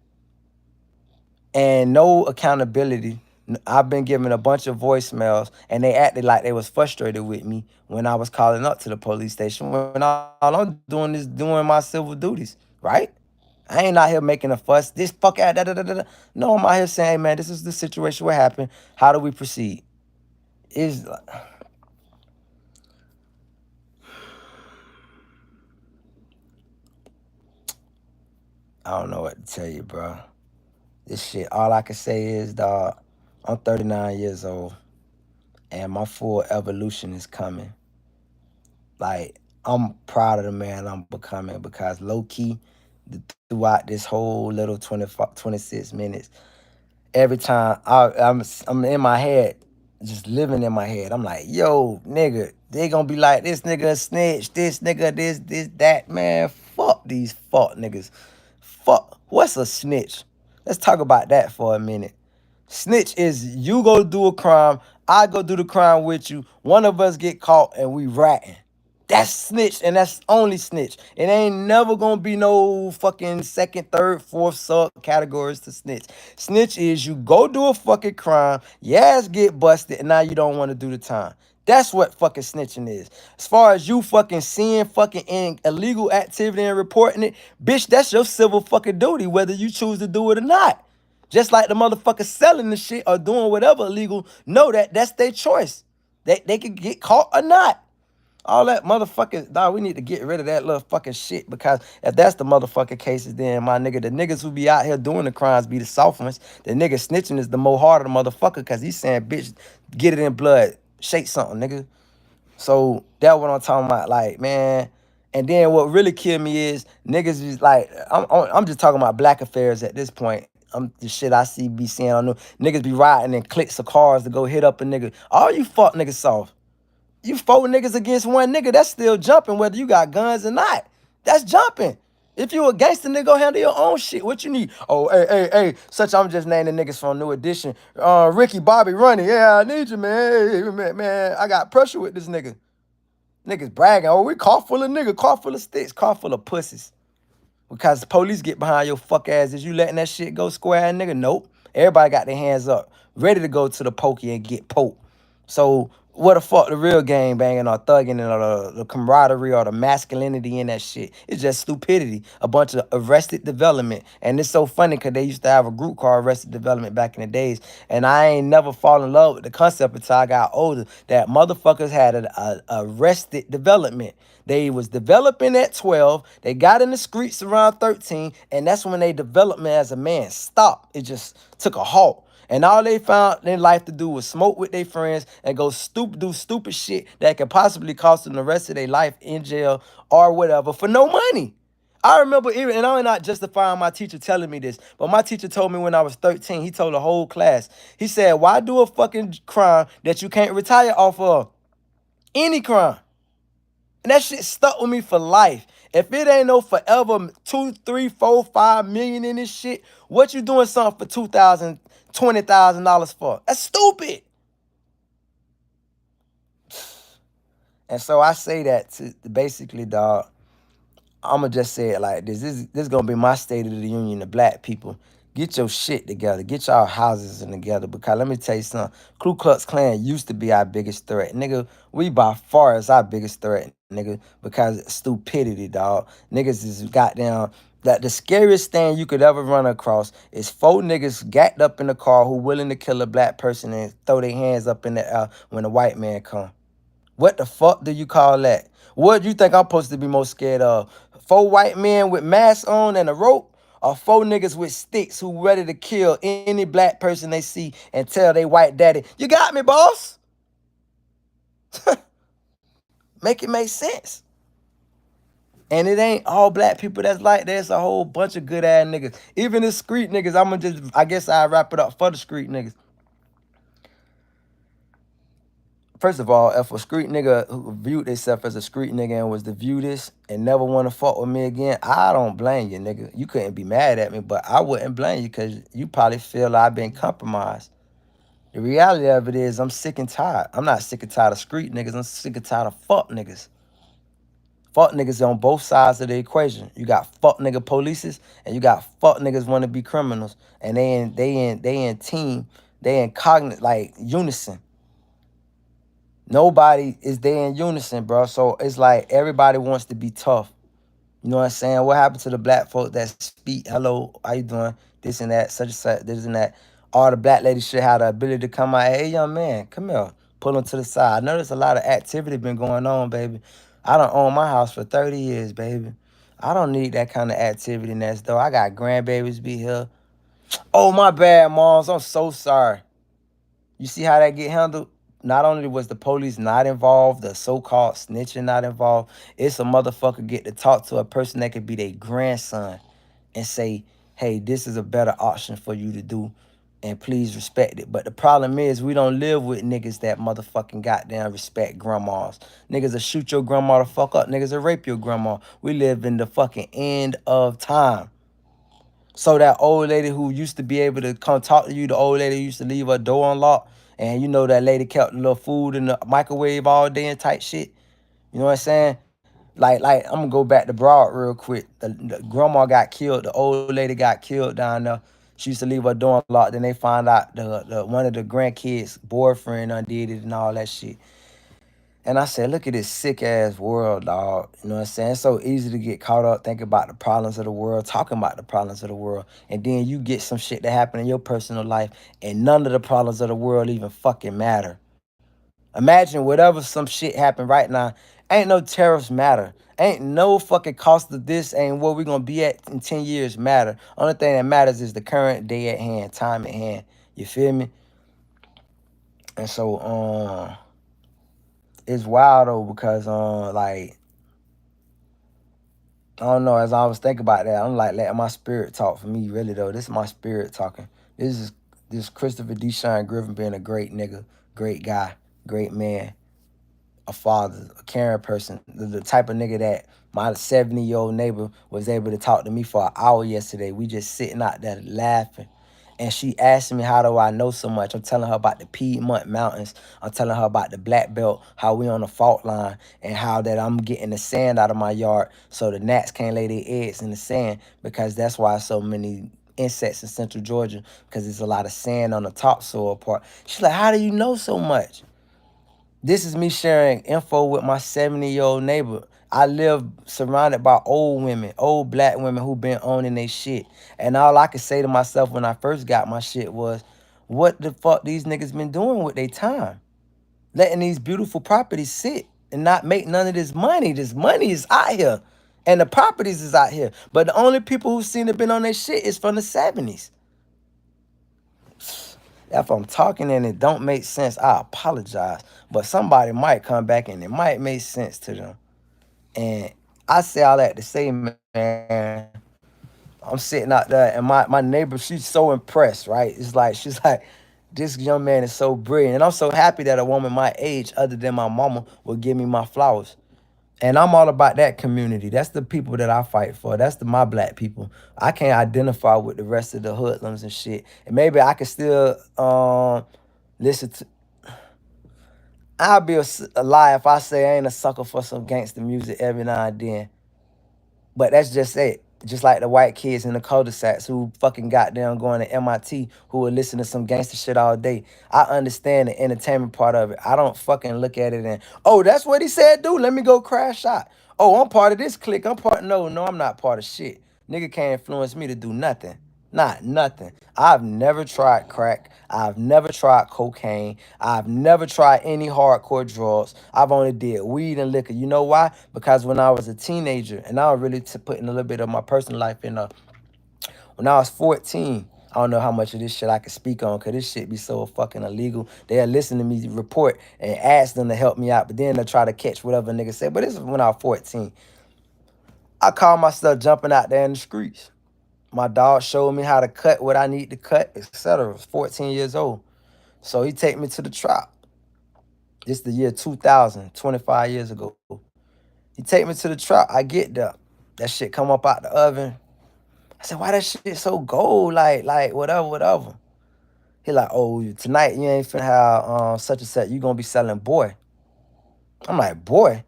And no accountability. I've been given a bunch of voicemails, and they acted like they was frustrated with me when I was calling up to the police station. When all I'm doing is doing my civil duties, right? I ain't out here making a fuss. This fuck out, da da da da. No, I'm out here saying, hey, man, this is the situation. What happened? How do we proceed? Is I don't know what to tell you, bro. This shit, all I can say is, dog, I'm 39 years old, and my full evolution is coming. Like, I'm proud of the man I'm becoming because low key, throughout this whole little 26 minutes, every time I'm in my head, just living in my head. I'm like, yo, nigga, they gonna be like, this nigga a snitch, this nigga, this, that, man. Fuck these fuck niggas. Fuck, what's a snitch? Let's talk about that for a minute. Snitch is you go do a crime, I go do the crime with you. One of us get caught and we ratting. That's snitch, and that's only snitch. It ain't never gonna be no fucking second, third, fourth sub categories to snitch. Snitch is you go do a fucking crime, your ass get busted, and now you don't want to do the time. That's what fucking snitching is. As far as you fucking seeing fucking illegal activity and reporting it, bitch, that's your civil fucking duty, whether you choose to do it or not. Just like the motherfuckers selling the shit or doing whatever illegal, know that that's their choice. They can get caught or not. All that motherfucking, dog, we need to get rid of that little fucking shit because if that's the motherfucking cases, then my nigga, the niggas who be out here doing the crimes be the soft ones. The nigga snitching is the more harder motherfucker because he's saying, bitch, get it in blood, shake something, nigga. So that's what I'm talking about, like, man. And then what really killed me is niggas is like, I'm just talking about black affairs at this point. The shit I be seeing on the niggas be riding in clicks of cars to go hit up a nigga. All you fuck niggas soft. You four niggas against one nigga, that's still jumping whether you got guns or not. That's jumping. If you a gangster nigga, go handle your own shit. What you need? Oh, hey. Such I'm just naming niggas from New Edition. Ricky, Bobby, Runny. Yeah, I need you, man. Hey, man, I got pressure with this nigga. Niggas bragging. Oh, we car full of niggas, car full of sticks, car full of pussies. Because the police get behind your fuck ass. Is you letting that shit go square, nigga? Nope. Everybody got their hands up, ready to go to the pokey and get poked. So what the fuck the real gang banging or thugging or the camaraderie or the masculinity in that shit? It's just stupidity. A bunch of Arrested Development. And it's so funny because they used to have a group called Arrested Development back in the days. And I ain't never fall in love with the concept until I got older. That motherfuckers had a Arrested Development. They was developing at 12. They got in the streets around 13. And that's when they development as a man stopped. It just took a halt. And all they found in life to do was smoke with their friends and go do stupid shit that could possibly cost them the rest of their life in jail or whatever for no money. I remember even, and I'm not justifying my teacher telling me this, but my teacher told me when I was 13, he told the whole class, he said, why do a fucking crime that you can't retire off of? Any crime. And that shit stuck with me for life. If it ain't no forever 2, 3, 4, 5 million in this shit, what you doing something for $2,000, $20,000 for? That's stupid. And so I say that to basically, dog, I'ma just say it like this. This is gonna be my state of the union to black people. Get your shit together. Get y'all houses in together. Because let me tell you something. Ku Klux Klan used to be our biggest threat. Nigga, we by far is our biggest threat, nigga. Because stupidity, dog. Niggas is goddamn. That the scariest thing you could ever run across is 4 niggas gacked up in the car who willing to kill a black person and throw their hands up in the air when a white man come. What the fuck do you call that? What do you think I'm supposed to be most scared of? 4 white men with masks on and a rope? Or 4 niggas with sticks who ready to kill any black person they see and tell they white daddy, you got me, boss? Make it make sense. And it ain't all black people that's like that. It's a whole bunch of good ass niggas. Even the street niggas, I guess I wrap it up for the street niggas. First of all, if a street nigga who viewed themselves as a street nigga and was to view this and never want to fuck with me again, I don't blame you, nigga. You couldn't be mad at me, but I wouldn't blame you because you probably feel like I've been compromised. The reality of it is I'm sick and tired. I'm not sick and tired of street niggas. I'm sick and tired of fuck niggas. Fuck niggas on both sides of the equation. You got fuck nigga polices and you got fuck niggas want to be criminals. And they in team, they in cognate like unison. Nobody is there in unison, bro. So it's like everybody wants to be tough. You know what I'm saying? What happened to the black folk that speak, hello, how you doing? This and that, such and such, this and that. All the black ladies should have the ability to come out, hey, young man, come here. Pull them to the side. I know there's a lot of activity been going on, baby. I done own my house for 30 years, baby. I don't need that kind of activity next door. I got grandbabies be here. Oh, my bad, moms. I'm so sorry. You see how that get handled? Not only was the police not involved, the so-called snitching not involved, it's a motherfucker get to talk to a person that could be their grandson and say, hey, this is a better option for you to do, and please respect it. But the problem is we don't live with niggas that motherfucking goddamn respect grandmas. Niggas will shoot your grandma the fuck up. Niggas will rape your grandma. We live in the fucking end of time. So that old lady who used to be able to come talk to you, the old lady who used to leave her door unlocked, and you know that lady kept a little food in the microwave all day and type shit. You know what I'm saying? Like I'm gonna go back to Broad real quick. The grandma got killed. The old lady got killed down there. She used to leave her door unlocked. Then they find out the one of the grandkids' boyfriend undid it and all that shit. And I said, look at this sick ass world, dog. You know what I'm saying? It's so easy to get caught up thinking about the problems of the world, talking about the problems of the world. And then you get some shit that happen in your personal life and none of the problems of the world even fucking matter. Imagine whatever some shit happen right now. Ain't no tariffs matter. Ain't no fucking cost of this ain't where we gonna be at in 10 years matter. Only thing that matters is the current day at hand, time at hand. You feel me? And so it's wild though because like I don't know, as I was thinking about that, I'm like letting my spirit talk for me, really though. This is my spirit talking. This Christopher Deshaun Griffin being a great nigga, great guy, great man, a father, a caring person, the type of nigga that my 70-year-old neighbor was able to talk to me for an hour yesterday. We just sitting out there laughing. And she asked me, how do I know so much? I'm telling her about the Piedmont Mountains. I'm telling her about the Black Belt, how we on the fault line, and how that I'm getting the sand out of my yard so the gnats can't lay their eggs in the sand, because that's why so many insects in central Georgia, because there's a lot of sand on the topsoil part. She's like, how do you know so much? This is me sharing info with my 70-year-old neighbor. I live surrounded by old women, old black women who been owning their shit. And all I could say to myself when I first got my shit was, what the fuck these niggas been doing with their time? Letting these beautiful properties sit and not make none of this money. This money is out here. And the properties is out here. But the only people who seen it been on their shit is from the 70s. If I'm talking and it don't make sense, I apologize. But somebody might come back and it might make sense to them. And I say all that to say, man, I'm sitting out there and my neighbor, she's so impressed, right? It's like, she's like, this young man is so brilliant. And I'm so happy that a woman my age, other than my mama, will give me my flowers. And I'm all about that community. That's the people that I fight for. That's my black people. I can't identify with the rest of the hoodlums and shit. And maybe I can still listen to. I'll be a lie if I say I ain't a sucker for some gangster music every now and then. But that's just it. Just like the white kids in the cul-de-sacs who fucking goddamn going to MIT who will listen to some gangster shit all day. I understand the entertainment part of it. I don't fucking look at it and, oh, that's what he said, dude. Let me go crash out. Oh, I'm part of this clique. No, I'm not part of shit. Nigga can't influence me to do nothing. Not nothing. I've never tried crack. I've never tried cocaine. I've never tried any hardcore drugs. I've only did weed and liquor. You know why? Because when I was a teenager, and I was really putting a little bit of my personal life in when I was 14, I don't know how much of this shit I can speak on because this shit be so fucking illegal. They'll listen to me report and ask them to help me out, but then they'll try to catch whatever nigga say. But this is when I was 14. I call myself jumping out there in the streets. My dog showed me how to cut what I need to cut, etc. I was 14 years old. So he take me to the trap. This the year 2000, 25 years ago. He take me to the trap. I get there. That shit come up out the oven. I said, why that shit so gold? Like whatever, whatever. He like, oh, tonight you ain't finna have such and such. You gonna be selling boy. I'm like, boy.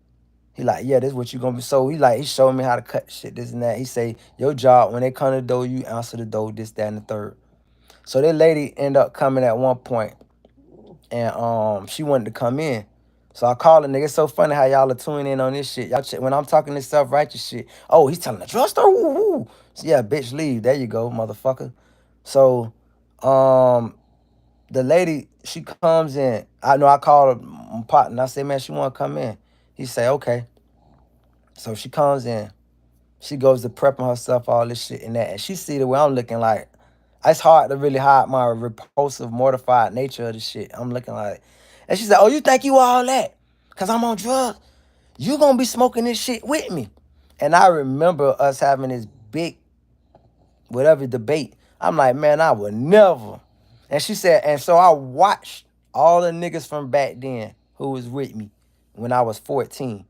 He like, yeah, this is what you gonna be. So he showed me how to cut shit, this and that. He say, your job, when they come to the door, you answer the door, this, that, and the third. So that lady end up coming at one point, and she wanted to come in. So I called the nigga. It's so funny how y'all are tuning in on this shit. Y'all check when I'm talking this self-righteous shit. Oh, he's telling the drugstore. Woo, woo. So yeah, bitch, leave. There you go, motherfucker. So the lady, she comes in. I know I called her my partner. I say, man, she want to come in. He say, okay. So she comes in. She goes to prepping herself, all this shit and that. And she see the way I'm looking like. It's hard to really hide my repulsive, mortified nature of the shit. I'm looking like. And she said, oh, you think you all that? Because I'm on drugs? You going to be smoking this shit with me. And I remember us having this big, whatever debate. I'm like, man, I would never. And she said, and so I watched all the niggas from back then who was with me when I was 14.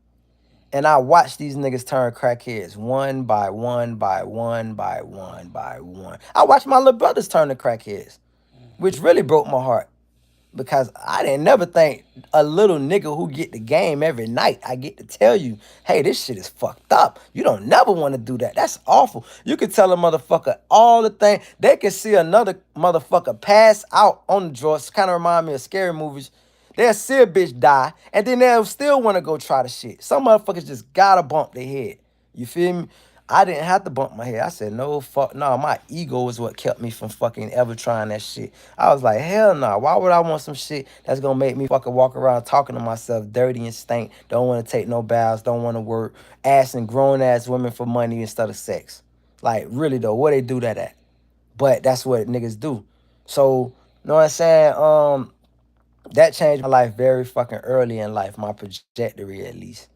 And I watched these niggas turn crackheads one by one by one by one by one. I watched my little brothers turn to crackheads, which really broke my heart. Because I didn't never think a little nigga who get the game every night, I get to tell you, hey, this shit is fucked up. You don't never want to do that. That's awful. You can tell a motherfucker all the things. They can see another motherfucker pass out on the drugs. Kind of remind me of scary movies. They'll see a bitch die, and then they'll still want to go try the shit. Some motherfuckers just gotta bump their head. You feel me? I didn't have to bump my head. I said, no, fuck, no. My ego is what kept me from fucking ever trying that shit. I was like, hell no. Why would I want some shit that's gonna make me fucking walk around talking to myself dirty and stink, don't want to take no baths, don't want to work, asking grown-ass women for money instead of sex? Like, really, though, where they do that at? But that's what niggas do. So, you know what I'm saying? That changed my life very fucking early in life, my trajectory at least,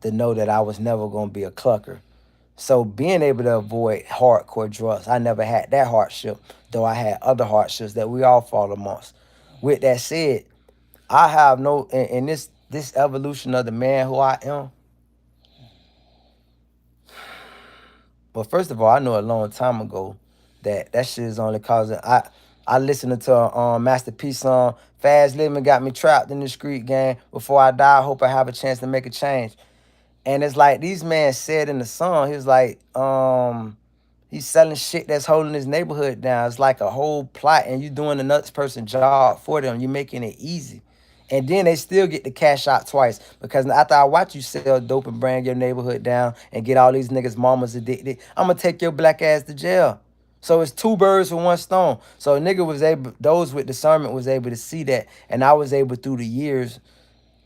to know that I was never gonna be a clucker. So being able to avoid hardcore drugs, I never had that hardship, though I had other hardships that we all fall amongst. With that said, I have no in this evolution of the man who I am. But first of all, I know a long time ago that shit is only causing I listened to a Master P song, Fast Living got me trapped in the street game. Before I die, I hope I have a chance to make a change. And it's like these men said in the song, he was like, he's selling shit that's holding his neighborhood down. It's like a whole plot, and you doing the next person's job for them. You're making it easy. And then they still get the cash out twice. Because after I watch you sell dope and bring your neighborhood down and get all these niggas' mamas addicted, I'm gonna take your black ass to jail. So it's two birds with one stone. So a nigga was able, those with discernment was able to see that. And I was able through the years,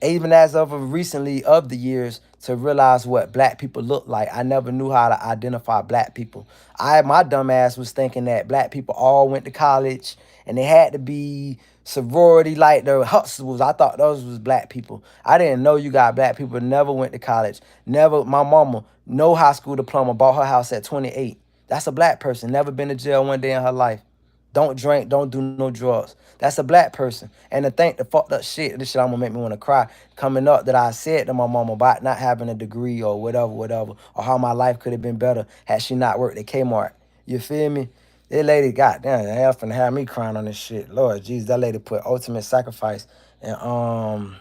even as of recently of the years, to realize what black people look like. I never knew how to identify black people. My dumb ass was thinking that black people all went to college and they had to be sorority like the hustles. I thought those was black people. I didn't know you got black people never went to college. Never, my mama, no high school diploma, bought her house at 28. That's a black person. Never been to jail one day in her life. Don't drink, don't do no drugs. That's a black person. And to think the fucked up shit, this shit I'm gonna make me wanna cry, coming up that I said to my mama about not having a degree or whatever, whatever, or how my life could have been better had she not worked at Kmart. You feel me? That lady, goddamn, hell finna have me crying on this shit. Lord jeez, that lady put ultimate sacrifice and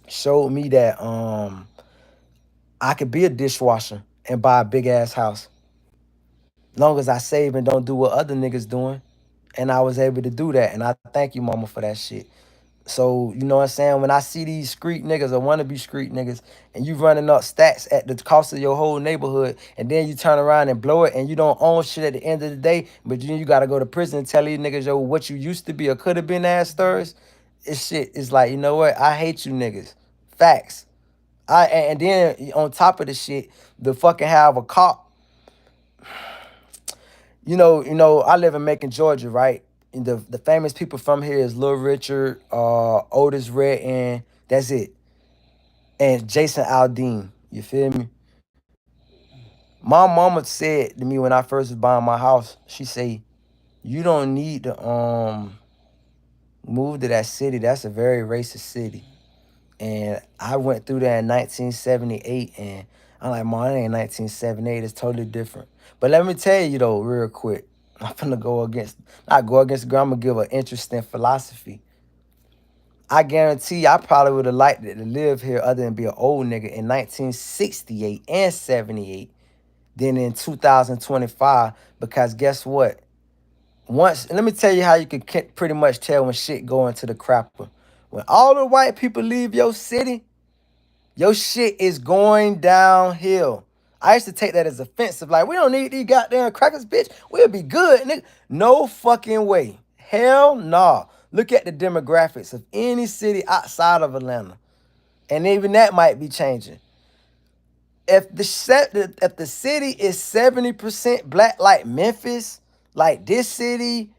showed me that I could be a dishwasher and buy a big ass house. Long as I save and don't do what other niggas doing. And I was able to do that. And I thank you, mama, for that shit. So, you know what I'm saying? When I see these street niggas or wannabe street niggas and you running up stats at the cost of your whole neighborhood and then you turn around and blow it and you don't own shit at the end of the day, but then you got to go to prison and tell these niggas, yo, what you used to be or could have been ass stirs, it's shit. It's like, you know what? I hate you niggas. Facts. And then on top of the shit, the fucking have a cop. I live in Macon, Georgia, right? And the famous people from here is Lil Richard, Otis Red, and that's it. And Jason Aldean. You feel me? My mama said to me when I first was buying my house, she say, "You don't need to move to that city. That's a very racist city." And I went through that in 1978, and I'm like, "Mom, it ain't 1978. It's totally different." But let me tell you though, real quick, I'm finna not go against the girl. I'm gonna give an interesting philosophy. I guarantee I probably would have liked it to live here other than be an old nigga in 1968 and 78 than in 2025, because guess what? Once, let me tell you how you can pretty much tell when shit going to the crapper. When all the white people leave your city, your shit is going downhill. I used to take that as offensive. Like, we don't need these goddamn crackers, bitch. We'll be good, nigga. No fucking way. Hell nah. Look at the demographics of any city outside of Atlanta. And even that might be changing. If the city is 70% black like Memphis, like this city,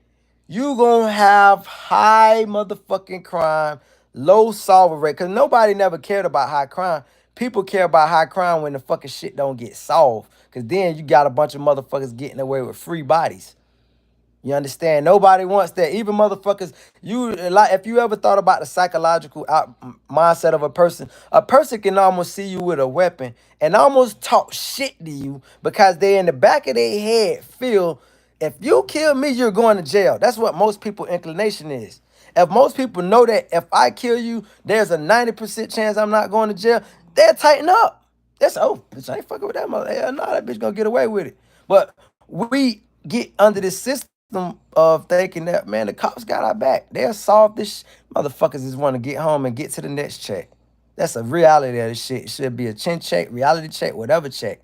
you gonna have high motherfucking crime, low solver rate. Cause nobody never cared about high crime. People care about high crime when the fucking shit don't get solved. Cause then you got a bunch of motherfuckers getting away with free bodies. You understand? Nobody wants that. Even motherfuckers, like if you ever thought about the psychological mindset of a person can almost see you with a weapon and almost talk shit to you because they in the back of their head feel if you kill me, you're going to jail. That's what most people inclination is. If most people know that if I kill you, there's a 90% chance I'm not going to jail, they'll tighten up. That's bitch, I ain't fucking with that mother. Hell no, that bitch gonna get away with it. But we get under this system of thinking that man, the cops got our back. They'll solve this. Motherfuckers just want to get home and get to the next check. That's a reality of this shit. It should be a chin check, reality check, whatever check.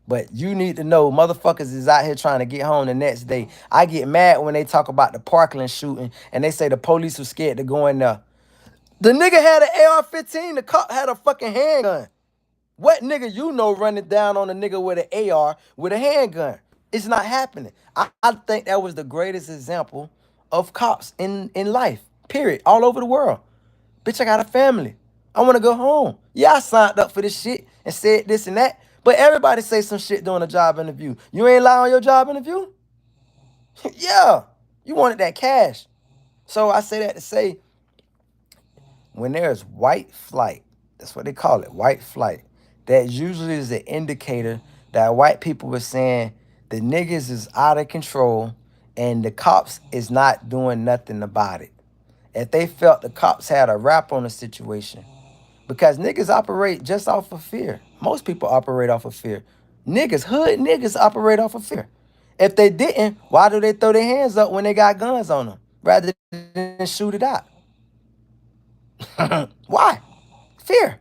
But you need to know motherfuckers is out here trying to get home the next day. I get mad when they talk about the Parkland shooting and they say the police was scared to go in there. The nigga had an AR-15. The cop had a fucking handgun. What nigga you know running down on a nigga with an AR with a handgun? It's not happening. I think that was the greatest example of cops in life, period, all over the world. Bitch, I got a family. I want to go home. Yeah, I signed up for this shit and said this and that, but everybody say some shit during a job interview. You ain't lie on your job interview? Yeah, you wanted that cash. So I say that to say, when there's white flight, that's what they call it, white flight, that usually is an indicator that white people were saying the niggas is out of control and the cops is not doing nothing about it. If they felt the cops had a rap on the situation, because niggas operate just off of fear. Most people operate off of fear. Hood niggas operate off of fear. If they didn't, why do they throw their hands up when they got guns on them rather than shoot it out? Why? Fear.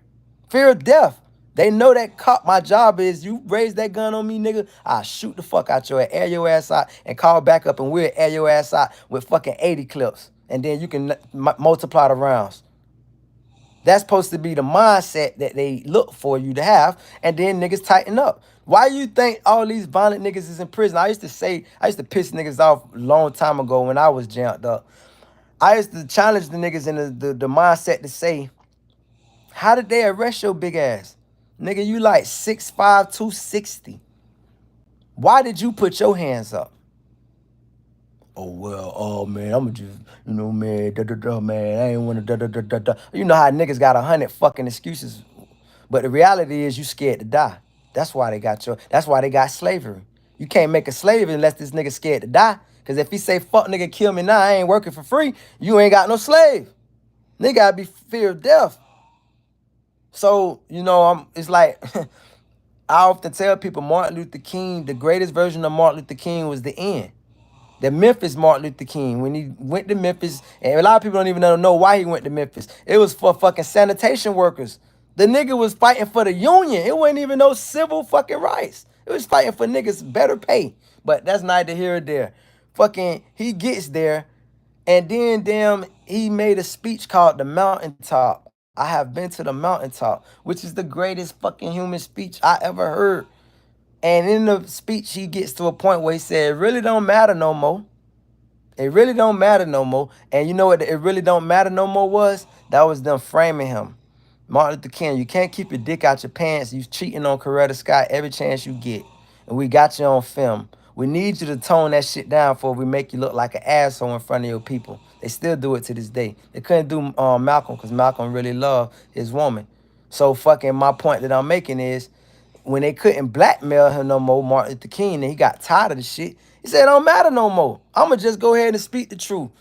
Fear of death. They know that cop, my job is you raise that gun on me, nigga, I'll shoot the fuck out your ass, air your ass out, and call back up and we'll air your ass out with fucking 80 clips. And then you can multiply the rounds. That's supposed to be the mindset that they look for you to have, and then niggas tighten up. Why you think all these violent niggas is in prison? I used to piss niggas off a long time ago when I was jammed up. I used to challenge the niggas in the mindset to say, how did they arrest your big ass? Nigga, you like 6'5", 260. Why did you put your hands up? Oh, well, oh, man, I'm just, man, man, I ain't want to, You know how niggas got 100 fucking excuses. But the reality is you scared to die. That's why they got slavery. You can't make a slave unless this nigga scared to die. Because if he say, fuck nigga, kill me now, I ain't working for free, you ain't got no slave. Nigga gotta be fear of death. So, it's like, I often tell people Martin Luther King, the greatest version of Martin Luther King was the end. The Memphis Martin Luther King, when he went to Memphis, and a lot of people don't even know why he went to Memphis. It was for fucking sanitation workers. The nigga was fighting for the union. It wasn't even no civil fucking rights. It was fighting for niggas better pay. But that's neither here or there. Fucking, he gets there, and then damn, he made a speech called The Mountaintop. I have been to the mountaintop, which is the greatest fucking human speech I ever heard. And in the speech, he gets to a point where he said, "It really don't matter no more. It really don't matter no more." And you know what? It really don't matter no more was that was them framing him. Martin Luther King, you can't keep your dick out your pants. You cheating on Coretta Scott every chance you get. And we got you on film. We need you to tone that shit down before we make you look like an asshole in front of your people. They still do it to this day. They couldn't do Malcolm because Malcolm really loved his woman. So fucking my point that I'm making is when they couldn't blackmail him no more, Martin Luther King, and he got tired of the shit, he said, "It don't matter no more. I'ma just go ahead and speak the truth."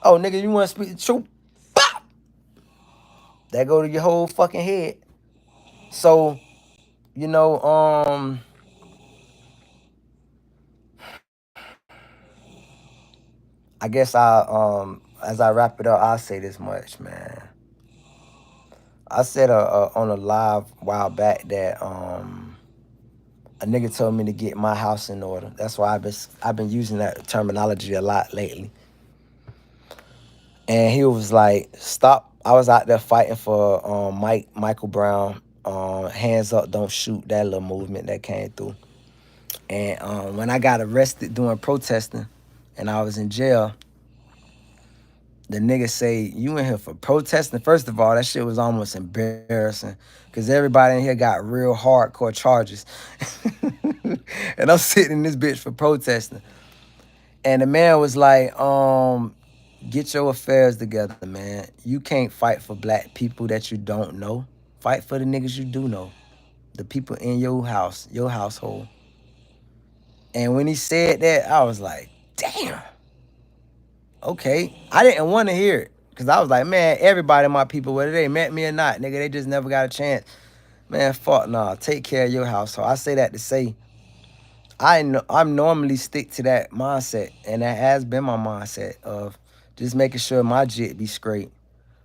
Oh, nigga, you wanna speak the truth? Bop! That go to your whole fucking head. So, you know, I guess as I wrap it up, I'll say this much, man. I said on a live while back that a nigga told me to get my house in order. That's why I've been using that terminology a lot lately. And he was like, "Stop." I was out there fighting for Michael Brown, hands up, don't shoot, that little movement that came through. And when I got arrested doing protesting and I was in jail, the nigga say, "You in here for protesting?" First of all, that shit was almost embarrassing because everybody in here got real hardcore charges. And I'm sitting in this bitch for protesting. And the man was like, "Get your affairs together, man. You can't fight for black people that you don't know. Fight for the niggas you do know. The people in your house, your household." And when he said that, I was like, damn, okay. I didn't want to hear it. Cause I was like, man, everybody my people, whether they met me or not, nigga, they just never got a chance. Man, fuck nah. Take care of your household. I say that to say I'm normally stick to that mindset, and that has been my mindset of just making sure my jit be straight.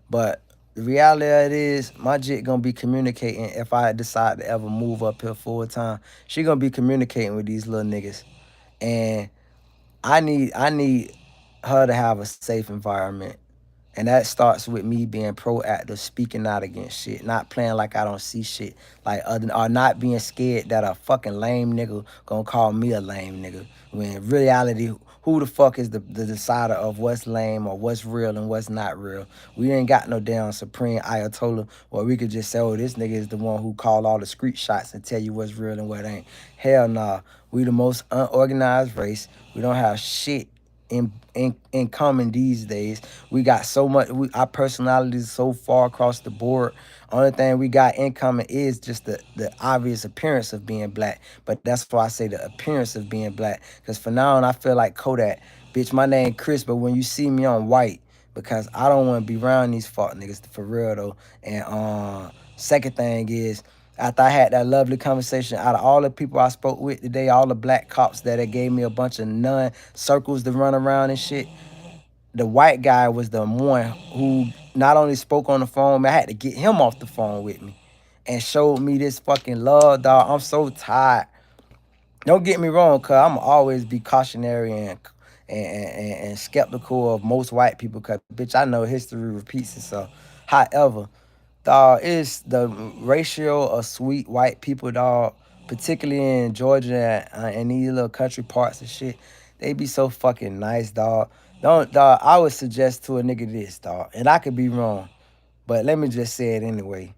But the reality of it is, my jit gonna be communicating if I decide to ever move up here full time. She gonna be communicating with these little niggas, and I need her to have a safe environment. And that starts with me being proactive, speaking out against shit, not playing like I don't see shit, like other, or not being scared that a fucking lame nigga gonna call me a lame nigga. When in reality, who the fuck is the decider of what's lame or what's real and what's not real? We ain't got no damn supreme ayatollah where we could just say, "Oh, this nigga is the one who called all the street shots and tell you what's real and what ain't." Hell nah. We the most unorganized race. We don't have shit in common these days. We got so much. Our personalities so far across the board. Only thing we got in common is just the obvious appearance of being black. But that's why I say the appearance of being black. Because for now on, I feel like Kodak. Bitch, my name Chris, but when you see me, I'm white. Because I don't want to be around these fuck niggas for real though. And second thing is, after I had that lovely conversation, out of all the people I spoke with today, all the black cops that gave me a bunch of nun circles to run around and shit, the white guy was the one who not only spoke on the phone, I had to get him off the phone with me and showed me this fucking love, dog. I'm so tired. Don't get me wrong, cuz I'm always be cautionary and skeptical of most white people, cuz bitch, I know history repeats itself. However, dog, it's the ratio of sweet white people, dog, particularly in Georgia and these little country parts and shit. They be so fucking nice, dog. Don't, dog, I would suggest to a nigga this, dog, and I could be wrong, but let me just say it anyway.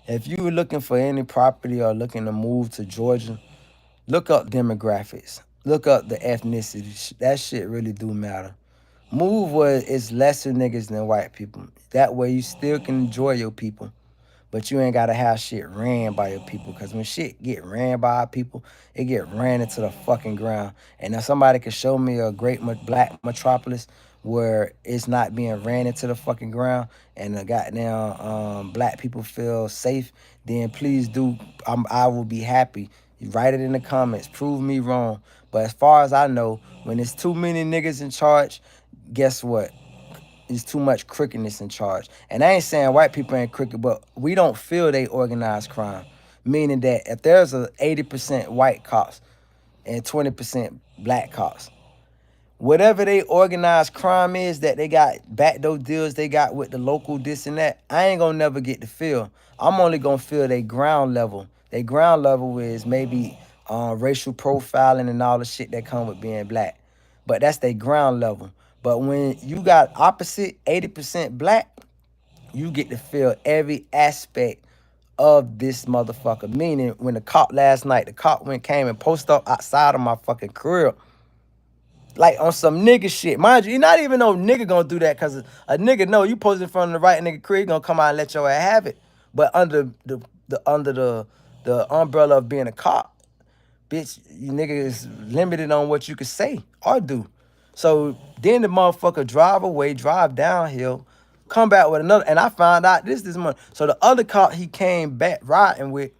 If you were looking for any property or looking to move to Georgia, look up demographics. Look up the ethnicity. That shit really do matter. Move where it's lesser niggas than white people. That way you still can enjoy your people. But you ain't gotta have shit ran by your people. Cause when shit get ran by our people, it get ran into the fucking ground. And if somebody can show me a great black metropolis where it's not being ran into the fucking ground and the goddamn black people feel safe, then please do. I will be happy. You write it in the comments. Prove me wrong. But as far as I know, when it's too many niggas in charge, guess what? Is too much crookedness in charge. And I ain't saying white people ain't crooked, but we don't feel they organized crime. Meaning that if there's a 80% white cops and 20% black cops, whatever they organized crime is that they got backdoor deals they got with the local this and that, I ain't gonna never get to feel. I'm only gonna feel they ground level. They ground level is maybe racial profiling and all the shit that come with being black. But that's their ground level. But when you got opposite 80% black, you get to feel every aspect of this motherfucker. Meaning, when the cop last night, the cop went came and posted up outside of my fucking crib, like on some nigga shit. Mind you, you're not even no nigga gonna do that because a nigga know you posted in front of the right nigga crib, he gonna come out and let your ass have it. But under the umbrella of being a cop, bitch, you niggas limited on what you could say or do. So then the motherfucker drive away, drive downhill, come back with another. And I found out this month. So the other cop he came back riding with,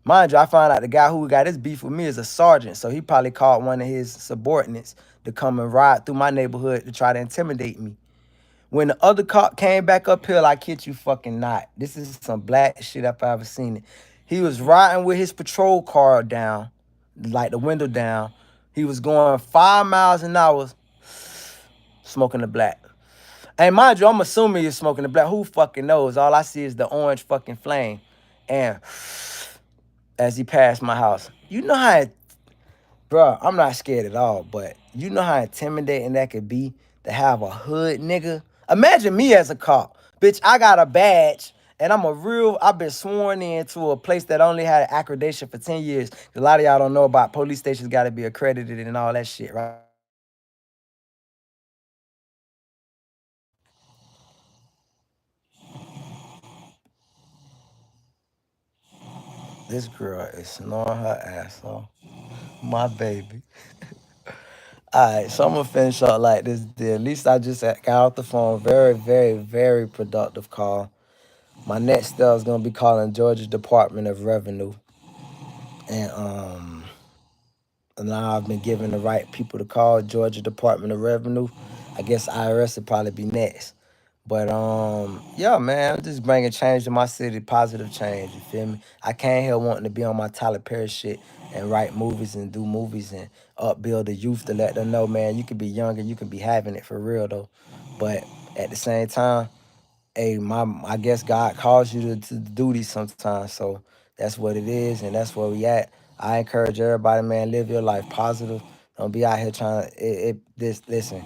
mind you, I found out the guy who got his beef with me is a sergeant. So he probably called one of his subordinates to come and ride through my neighborhood to try to intimidate me. When the other cop came back uphill, I kid you fucking not. This is some black shit if I ever seen it. He was riding with his patrol car down, like the window down. He was going 5 miles an hour, smoking the black. And mind you, I'm assuming you're smoking the black. Who fucking knows? All I see is the orange fucking flame. And as he passed my house, you know how bro, I'm not scared at all, but you know how intimidating that could be to have a hood nigga? Imagine me as a cop. Bitch, I got a badge and I've been sworn in to a place that only had accreditation for 10 years. A lot of y'all don't know about police stations got to be accredited and all that shit, right? This girl is snoring her ass off. My baby. All right, so I'm gonna finish up like this. At least I just got off the phone. Very, very, very productive call. My next step is gonna be calling Georgia Department of Revenue, and now I've been given the right people to call Georgia Department of Revenue. I guess IRS would probably be next. But yeah, man, I'm just bringing change to my city, positive change. You feel me? I can't help wanting to be on my Tyler Perry shit and write movies and do movies and upbuild the youth to let them know, man, you can be young and you can be having it for real though. But at the same time, hey, I guess God calls you to do these sometimes. So that's what it is, and that's where we at. I encourage everybody, man, live your life positive. Don't be out here trying to this listen.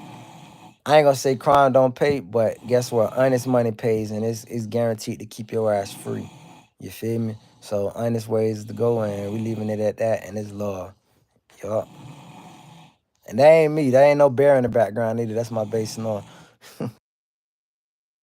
I ain't gonna say crime don't pay, but guess what? Honest money pays, and it's guaranteed to keep your ass free. You feel me? So honest ways to go, and we leaving it at that, and it's love. Yup. And that ain't me. That ain't no bear in the background either. That's my bass snore.